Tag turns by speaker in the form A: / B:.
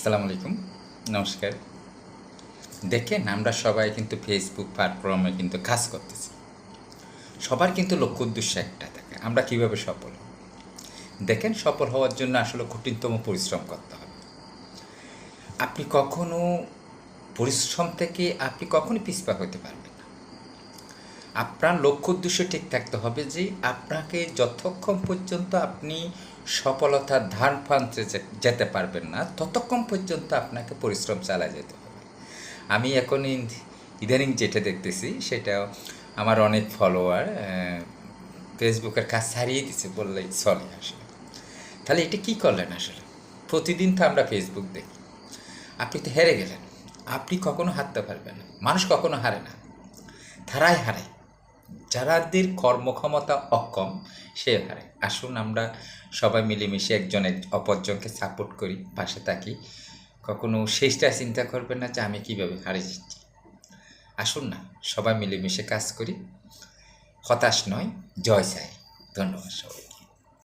A: আসসালামু আলাইকুম, নমস্কার। দেখেন, আমরা সবাই কিন্তু ফেসবুক প্ল্যাটফর্মে কিন্তু কাজ করতেছি। সবার কিন্তু লক্ষ্য উদ্দেশ্য একটা থাকে, আমরা কিভাবে সফল হব। দেখেন, সফল হওয়ার জন্য আসলে কঠিনতম পরিশ্রম করতে হবে। আপনি কখনো পরিশ্রম থেকে আপনি কখনোই পিছপা হতে পারবেন না। আপনার লক্ষ্য উদ্দেশ্য ঠিক থাকতে হবে যে আপনাকে যতক্ষণ পর্যন্ত আপনি সফলতার ধার প্রান্তে যেতে পারবেন না, ততক্ষণ পর্যন্ত আপনাকে পরিশ্রম চালিয়ে যেতে হবে। আমি এখন ইদানিং যেটা দেখতেছি সেটা, আমার অনেক ফলোয়ার ফেসবুকের কাজ ছাড়িয়ে দিচ্ছে বললেই চলে আসলে। তাহলে এটা কী করলেন আসলে? প্রতিদিন তো আমরা ফেসবুক দেখি। আপনি তো হেরে গেলেন। আপনি কখনো হারতে পারবেন না। মানুষ কখনো হারে না, তারাই হারে যারাদের কর্মক্ষমতা অক্ষম, সে হারে। আসুন আমরা সবাই মিলেমিশে একজন অপরজনকে সাপোর্ট করি, পাশে থাকি। কখনো শেষটা চিন্তা করবেন না যে আমি কীভাবে হারে যাচ্ছি। আসুন না, সবাই মিলেমিশে কাজ করি, হতাশ নয়, জয় চাই। ধন্যবাদ সবাই।